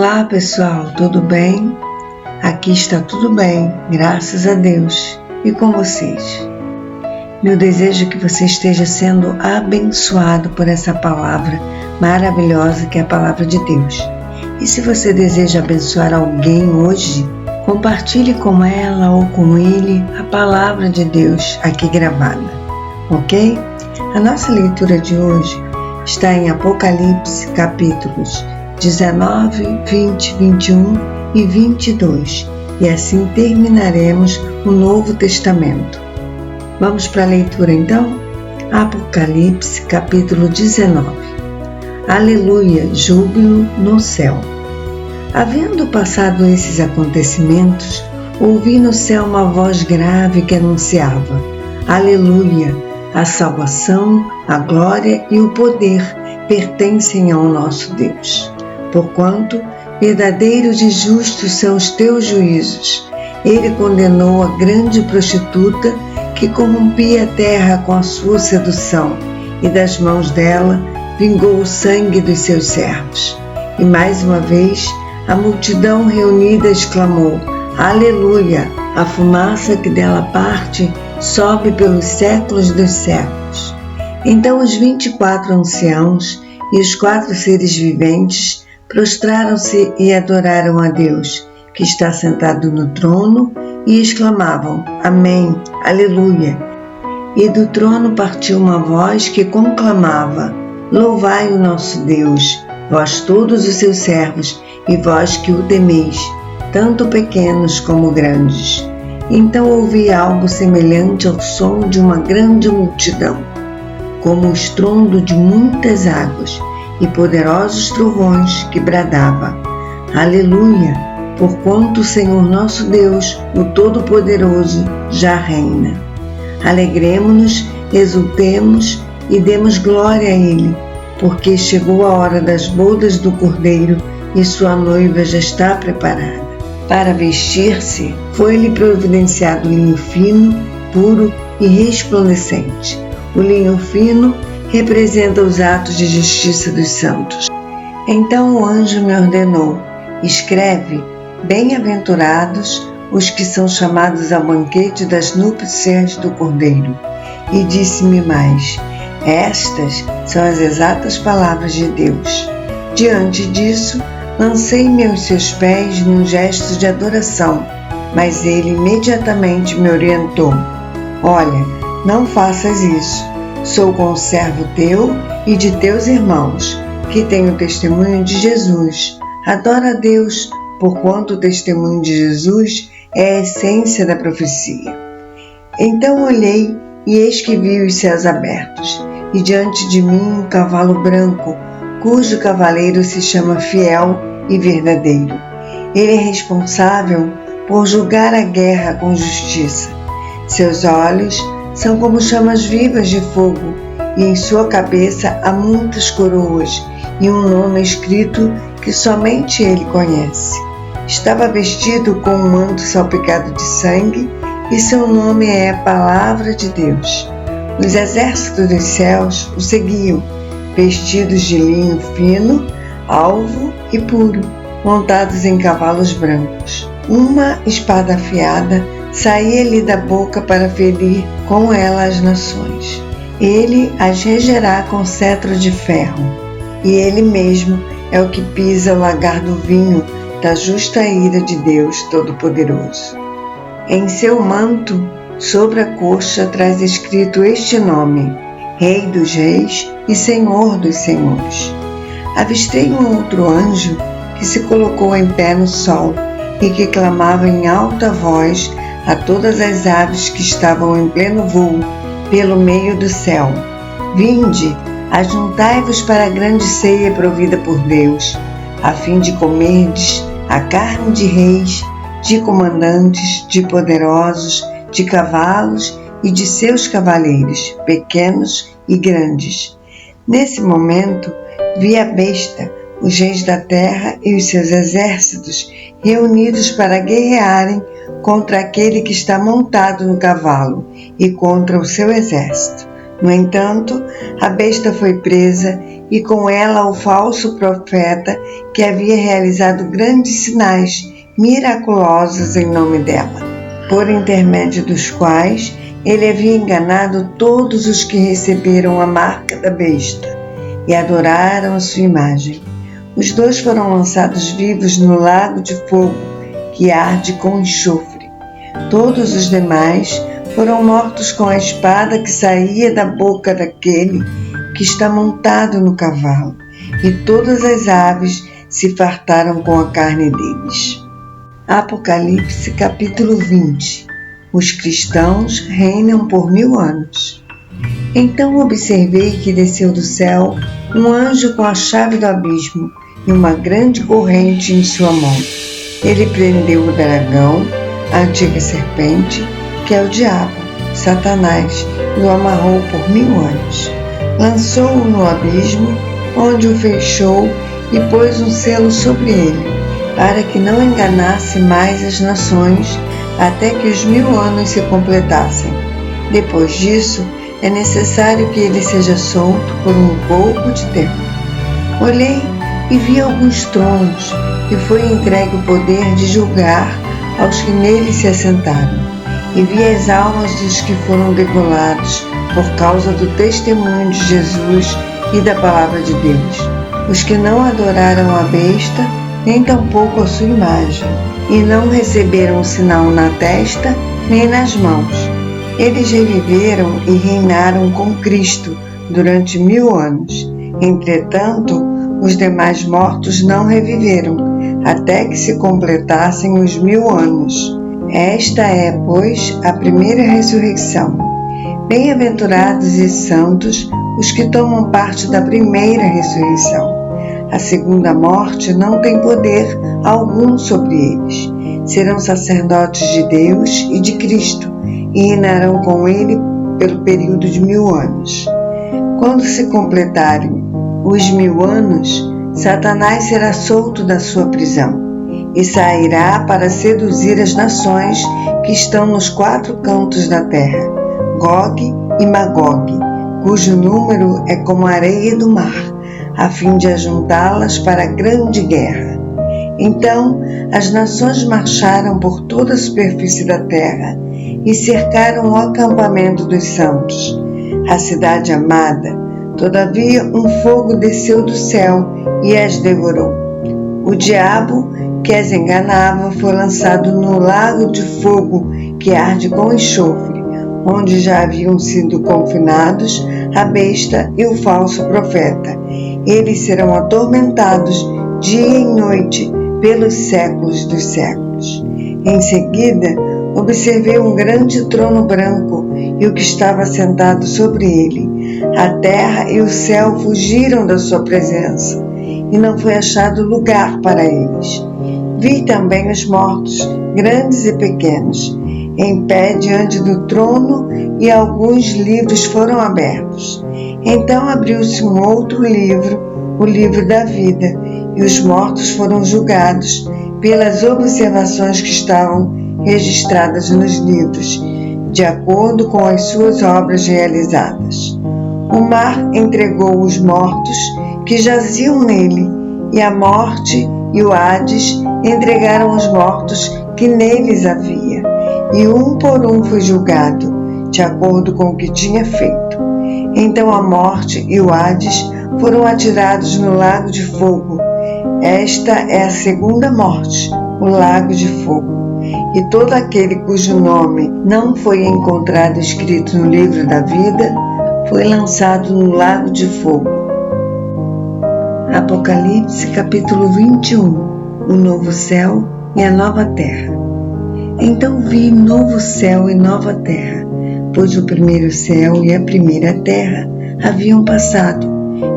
Olá pessoal, tudo bem? Aqui está tudo bem, graças a Deus. E com vocês? Meu desejo é que você esteja sendo abençoado por essa palavra maravilhosa que é a palavra de Deus. E se você deseja abençoar alguém hoje, compartilhe com ela ou com ele a palavra de Deus aqui gravada, ok? A nossa leitura de hoje está em Apocalipse, capítulos 19, 20, 21 e 22, e assim terminaremos o Novo Testamento. Vamos para a leitura então? Apocalipse, capítulo 19. Aleluia, júbilo no céu. Havendo passado esses acontecimentos, ouvi no céu uma voz grave que anunciava: Aleluia, a salvação, a glória e o poder pertencem ao nosso Deus. Porquanto verdadeiros e justos são os teus juízos. Ele condenou a grande prostituta que corrompia a terra com a sua sedução, e das mãos dela vingou o sangue dos seus servos. E mais uma vez a multidão reunida exclamou: Aleluia! A fumaça que dela parte sobe pelos séculos dos séculos. Então os 24 anciãos e os 4 seres viventes prostraram-se e adoraram a Deus, que está sentado no trono, e exclamavam: Amém, Aleluia! E do trono partiu uma voz que conclamava: Louvai o nosso Deus, vós todos os seus servos, e vós que o temeis, tanto pequenos como grandes. Então ouvi algo semelhante ao som de uma grande multidão, como o estrondo de muitas águas, e poderosos trovões que bradava: Aleluia! Porquanto o Senhor nosso Deus, o Todo-Poderoso, já reina. Alegremo-nos, exultemos e demos glória a Ele, porque chegou a hora das bodas do Cordeiro e sua noiva já está preparada. Para vestir-se, foi-lhe providenciado linho fino, puro e resplandecente. O linho fino representa os atos de justiça dos santos. Então o anjo me ordenou: escreve: bem-aventurados os que são chamados ao banquete das núpcias do Cordeiro. E disse-me mais: estas são as exatas palavras de Deus. Diante disso, lancei-me aos seus pés num gesto de adoração, mas ele imediatamente me orientou: olha, não faças isso. Sou conservo teu e de teus irmãos, que têm o testemunho de Jesus. Adora a Deus, porquanto o testemunho de Jesus é a essência da profecia. Então olhei, e eis que vi os céus abertos, e diante de mim um cavalo branco, cujo cavaleiro se chama Fiel e Verdadeiro. Ele é responsável por julgar a guerra com justiça. Seus olhos são como chamas vivas de fogo, e em sua cabeça há muitas coroas, e um nome escrito que somente ele conhece. Estava vestido com um manto salpicado de sangue, e seu nome é a Palavra de Deus. Os exércitos dos céus o seguiam, vestidos de linho fino, alvo e puro, montados em cavalos brancos. Uma espada afiada saía-lhe da boca para ferir com ela as nações. Ele as regerá com cetro de ferro, e ele mesmo é o que pisa o lagar do vinho da justa ira de Deus Todo-Poderoso. Em seu manto, sobre a coxa, traz escrito este nome: Rei dos Reis e Senhor dos Senhores. Avistei um outro anjo que se colocou em pé no sol e que clamava em alta voz a todas as aves que estavam em pleno voo pelo meio do céu: Vinde, ajuntai-vos para a grande ceia provida por Deus, a fim de comerdes a carne de reis, de comandantes, de poderosos, de cavalos e de seus cavaleiros, pequenos e grandes. Nesse momento, vi a besta, os reis da terra e os seus exércitos reunidos para guerrearem contra aquele que está montado no cavalo e contra o seu exército. No entanto, a besta foi presa e com ela o falso profeta que havia realizado grandes sinais miraculosos em nome dela, por intermédio dos quais ele havia enganado todos os que receberam a marca da besta e adoraram a sua imagem. Os dois foram lançados vivos no lago de fogo que arde com enxofre. Todos os demais foram mortos com a espada que saía da boca daquele que está montado no cavalo, e todas as aves se fartaram com a carne deles. Apocalipse capítulo 20. Os cristãos reinam por 1000 anos. Então observei que desceu do céu um anjo com a chave do abismo e uma grande corrente em sua mão. Ele prendeu o dragão, a antiga serpente, que é o diabo, Satanás, e o amarrou por 1000 anos. Lançou-o no abismo, onde o fechou e pôs um selo sobre ele, para que não enganasse mais as nações, até que os 1000 anos se completassem. Depois disso, é necessário que ele seja solto por um pouco de tempo. Olhei e vi alguns tronos, e foi entregue o poder de julgar aos que nele se assentaram. E vi as almas dos que foram degolados por causa do testemunho de Jesus e da palavra de Deus, os que não adoraram a besta, nem tampouco a sua imagem, e não receberam o sinal na testa nem nas mãos. Eles reviveram e reinaram com Cristo durante 1000 anos. Entretanto, os demais mortos não reviveram, até que se completassem os 1000 anos. Esta é, pois, a primeira ressurreição. Bem-aventurados e santos os que tomam parte da primeira ressurreição. A segunda morte não tem poder algum sobre eles. Serão sacerdotes de Deus e de Cristo, e reinarão com ele pelo período de 1000 anos. Quando se completarem os 1000 anos, Satanás será solto da sua prisão e sairá para seduzir as nações que estão nos 4 cantos da terra, Gog e Magog, cujo número é como a areia do mar, a fim de ajuntá-las para a grande guerra. Então as nações marcharam por toda a superfície da terra e cercaram o acampamento dos santos, a cidade amada. Todavia um fogo desceu do céu e as devorou. O diabo que as enganava foi lançado no lago de fogo que arde com enxofre, onde já haviam sido confinados a besta e o falso profeta. Eles serão atormentados dia e noite pelos séculos dos séculos. Em seguida, observei um grande trono branco e o que estava sentado sobre ele. A terra e o céu fugiram da sua presença, e não foi achado lugar para eles. Vi também os mortos, grandes e pequenos, em pé diante do trono, e alguns livros foram abertos. Então abriu-se um outro livro, o livro da vida, e os mortos foram julgados pelas observações que estavam registradas nos livros, de acordo com as suas obras realizadas. O mar entregou os mortos que jaziam nele, e a morte e o Hades entregaram os mortos que neles havia, e um por um foi julgado, de acordo com o que tinha feito. Então a morte e o Hades foram atirados no lago de fogo. Esta é a segunda morte, o lago de fogo. E todo aquele cujo nome não foi encontrado escrito no livro da vida foi lançado no lago de fogo. Apocalipse capítulo 21. O novo céu e a nova terra. Então vi novo céu e nova terra, pois o primeiro céu e a primeira terra haviam passado,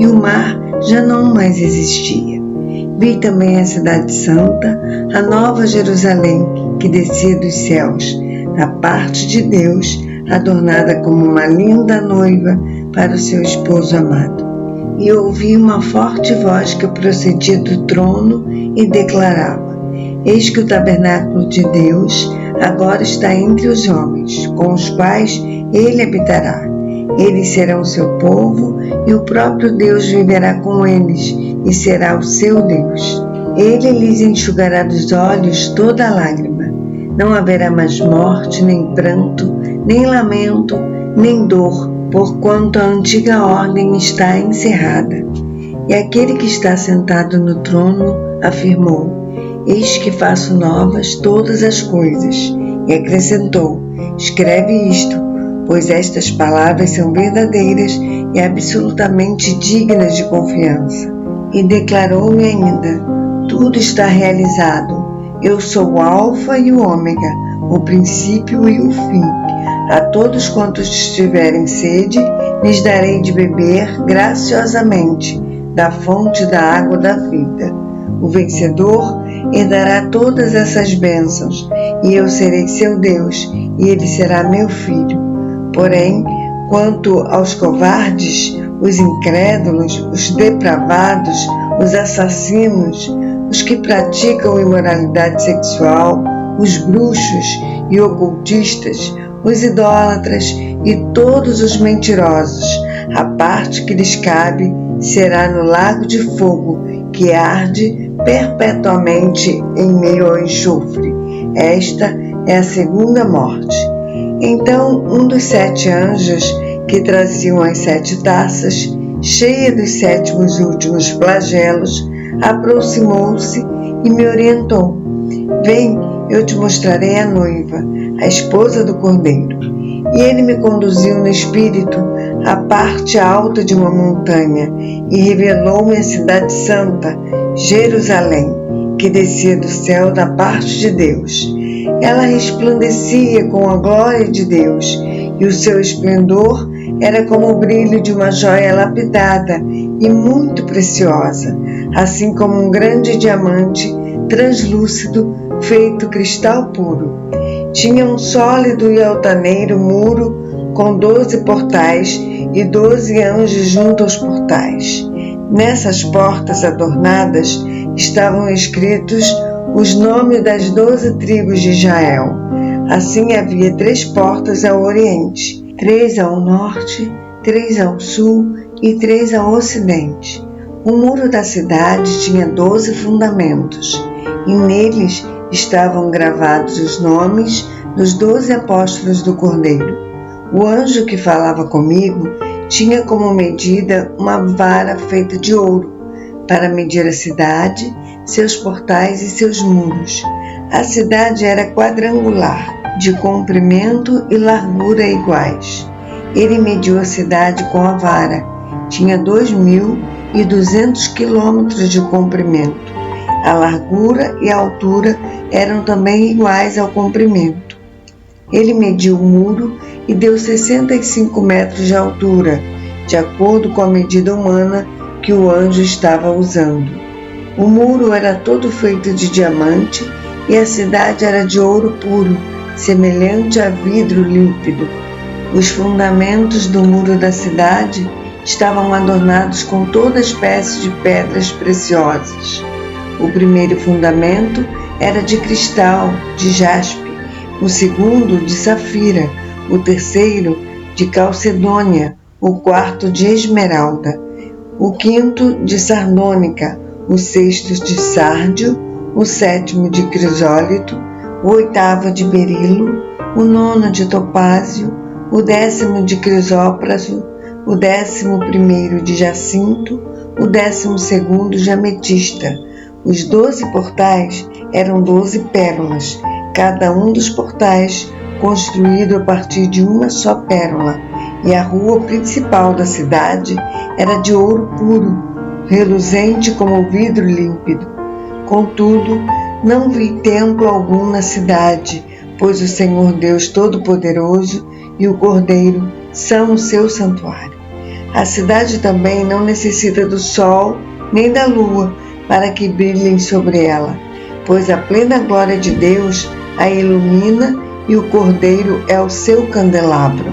e o mar já não mais existia. Vi também a cidade santa, a nova Jerusalém, que descia dos céus, da parte de Deus, adornada como uma linda noiva para o seu esposo amado. E ouvi uma forte voz que procedia do trono e declarava: Eis que o tabernáculo de Deus agora está entre os homens, com os quais ele habitará. Eles serão seu povo e o próprio Deus viverá com eles e será o seu Deus. Ele lhes enxugará dos olhos toda lágrima. Não haverá mais morte, nem pranto, nem lamento, nem dor, porquanto a antiga ordem está encerrada. E aquele que está sentado no trono afirmou: Eis que faço novas todas as coisas. E acrescentou: Escreve isto, pois estas palavras são verdadeiras e absolutamente dignas de confiança. E declarou-me ainda: Tudo está realizado. Eu sou o Alfa e o Ômega, o princípio e o fim. A todos quantos tiverem sede, lhes darei de beber graciosamente da fonte da água da vida. O vencedor herdará todas essas bênçãos, e eu serei seu Deus, e ele será meu filho. Porém, quanto aos covardes, os incrédulos, os depravados, os assassinos, os que praticam imoralidade sexual, os bruxos e ocultistas, os idólatras e todos os mentirosos, a parte que lhes cabe será no lago de fogo, que arde perpetuamente em meio ao enxofre. Esta é a segunda morte. Então um dos 7 anjos que traziam as 7 taças, cheia dos 7º e últimos flagelos, aproximou-se e me orientou: Vem, eu te mostrarei a noiva, a esposa do Cordeiro. E ele me conduziu no espírito à parte alta de uma montanha e revelou-me a cidade santa, Jerusalém, que descia do céu da parte de Deus. Ela resplandecia com a glória de Deus, e o seu esplendor era como o brilho de uma joia lapidada e muito preciosa, assim como um grande diamante translúcido feito cristal puro. Tinha um sólido e altaneiro muro com 12 portais e 12 anjos junto aos portais. Nessas portas adornadas estavam escritos os nomes das 12 tribos de Israel. Assim havia 3 portas ao oriente, 3 ao norte, 3 ao sul e 3 ao ocidente. O muro da cidade tinha 12 fundamentos, e neles estavam gravados os nomes dos 12 apóstolos do Cordeiro. O anjo que falava comigo tinha como medida uma vara feita de ouro, para medir a cidade, seus portais e seus muros. A cidade era quadrangular, de comprimento e largura iguais. Ele mediu a cidade com a vara. Tinha 2.200 quilômetros de comprimento. A largura e a altura eram também iguais ao comprimento. Ele mediu o muro e deu 65 metros de altura, de acordo com a medida humana que o anjo estava usando. O muro era todo feito de diamante e a cidade era de ouro puro, semelhante a vidro límpido. Os fundamentos do muro da cidade estavam adornados com toda espécie de pedras preciosas. O primeiro fundamento era de cristal, de jaspe, o segundo de safira, o terceiro de calcedônia, o quarto de esmeralda, o quinto de sardônica, o sexto de sárdio, o sétimo de crisólito, o oitavo de berilo, o nono de topázio, o 10º de crisópraso, o 11º de jacinto, o 12º de ametista. Os 12 portais eram 12 pérolas, cada um dos portais construído a partir de uma só pérola, e a rua principal da cidade era de ouro puro, reluzente como vidro límpido. Contudo, não vi templo algum na cidade, pois o Senhor Deus Todo-Poderoso e o Cordeiro são o seu santuário. A cidade também não necessita do sol nem da lua para que brilhem sobre ela, pois a plena glória de Deus a ilumina e o Cordeiro é o seu candelabro.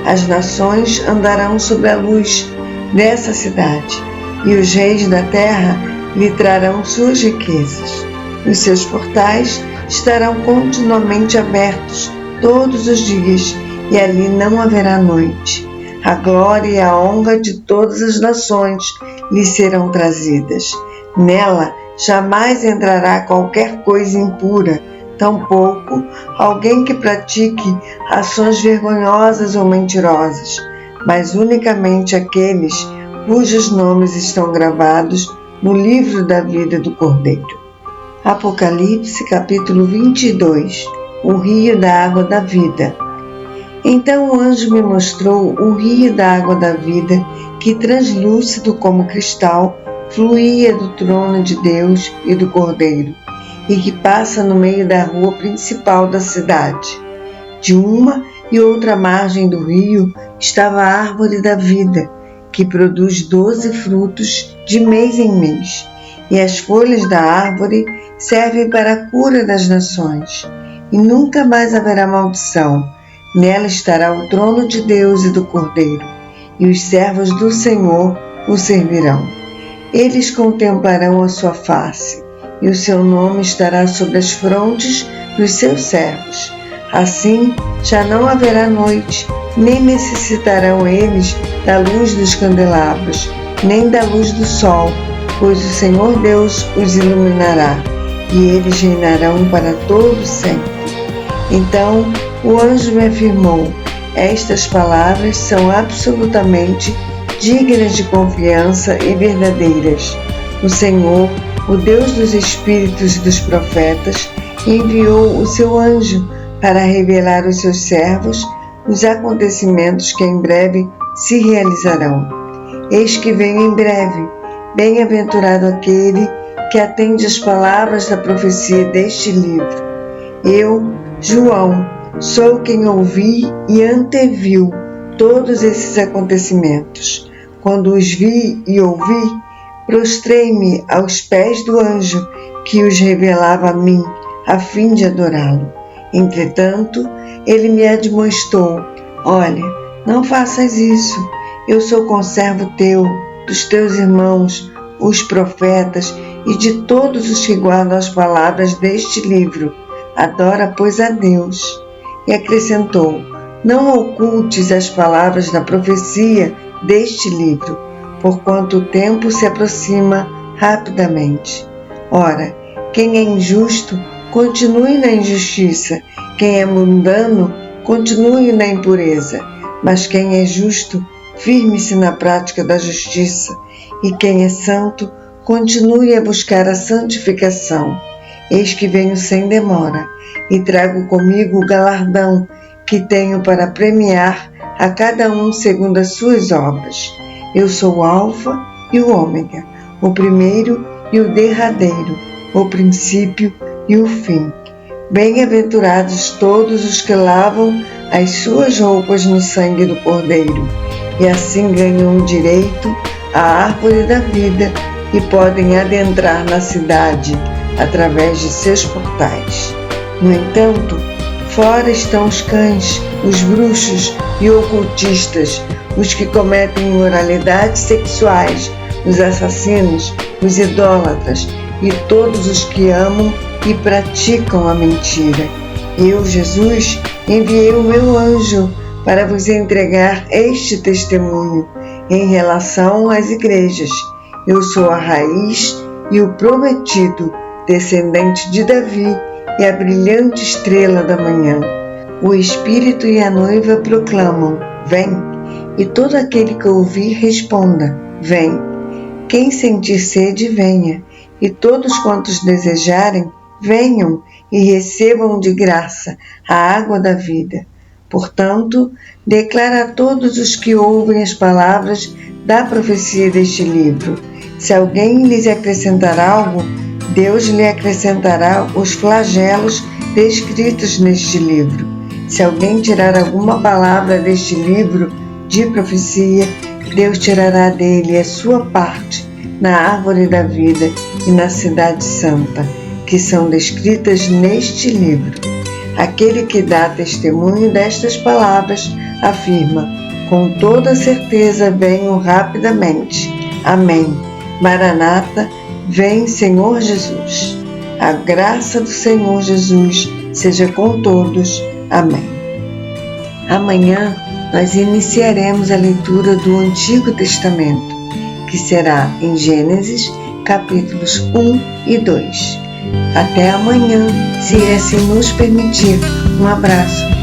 As nações andarão sobre a luz dessa cidade, e os reis da terra lhe trarão suas riquezas. Os seus portais estarão continuamente abertos todos os dias, e ali não haverá noite. A glória e a honra de todas as nações lhe serão trazidas. Nela jamais entrará qualquer coisa impura, tampouco alguém que pratique ações vergonhosas ou mentirosas, mas unicamente aqueles cujos nomes estão gravados no livro da vida do Cordeiro. Apocalipse capítulo 22. O rio da água da vida. Então o anjo me mostrou o rio da água da vida, que translúcido como cristal, fluía do trono de Deus e do Cordeiro, e que passa no meio da rua principal da cidade. De uma e outra margem do rio estava a árvore da vida, que produz 12 frutos de mês em mês, e as folhas da árvore servem para a cura das nações, e nunca mais haverá maldição. Nela estará o trono de Deus e do Cordeiro, e os servos do Senhor o servirão. Eles contemplarão a sua face, e o seu nome estará sobre as frontes dos seus servos. Assim já não haverá noite, nem necessitarão eles da luz dos candelabros, nem da luz do sol, pois o Senhor Deus os iluminará, e eles reinarão para todo sempre. Então o anjo me afirmou: estas palavras são absolutamente dignas de confiança e verdadeiras. O Senhor, o Deus dos espíritos e dos profetas, enviou o seu anjo para revelar aos seus servos os acontecimentos que em breve se realizarão. Eis que venho em breve. Bem-aventurado aquele que atende às palavras da profecia deste livro. Eu, João, sou quem ouvi e anteviu todos esses acontecimentos. Quando os vi e ouvi, prostrei-me aos pés do anjo que os revelava a mim, a fim de adorá-lo. Entretanto, ele me admoestou: olha, não faças isso. Eu sou conservo teu, dos teus irmãos, os profetas, e de todos os que guardam as palavras deste livro. Adora, pois, a Deus. E acrescentou: não ocultes as palavras da profecia deste livro, porquanto o tempo se aproxima rapidamente. Ora, quem é injusto, continue na injustiça. Quem é mundano, continue na impureza. Mas quem é justo, firme-se na prática da justiça. E quem é santo, continue a buscar a santificação. Eis que venho sem demora, e trago comigo o galardão que tenho para premiar a cada um segundo as suas obras. Eu sou o Alfa e o Ômega, o primeiro e o derradeiro, o princípio e o fim. Bem-aventurados todos os que lavam as suas roupas no sangue do Cordeiro, e assim ganham o direito à árvore da vida e podem adentrar na cidade através de seus portais. No entanto, fora estão os cães, os bruxos e ocultistas, os que cometem imoralidades sexuais, os assassinos, os idólatras e todos os que amam e praticam a mentira. Eu, Jesus, enviei o meu anjo para vos entregar este testemunho em relação às igrejas. Eu sou a raiz e o prometido, descendente de Davi e a brilhante estrela da manhã. O Espírito e a noiva proclamam: vem. E todo aquele que ouvir responda: vem. Quem sentir sede, venha. E todos quantos desejarem, venham e recebam de graça a água da vida. Portanto, declara a todos os que ouvem as palavras da profecia deste livro: se alguém lhes acrescentar algo, Deus lhe acrescentará os flagelos descritos neste livro. Se alguém tirar alguma palavra deste livro de profecia, Deus tirará dele a sua parte na árvore da vida e na cidade santa, que são descritas neste livro. Aquele que dá testemunho destas palavras afirma: com toda certeza venho rapidamente. Amém. Maranata, vem, Senhor Jesus. A graça do Senhor Jesus seja com todos. Amém. Amanhã nós iniciaremos a leitura do Antigo Testamento, que será em Gênesis, capítulos 1 e 2. Até amanhã, se ele assim nos permitir. Um abraço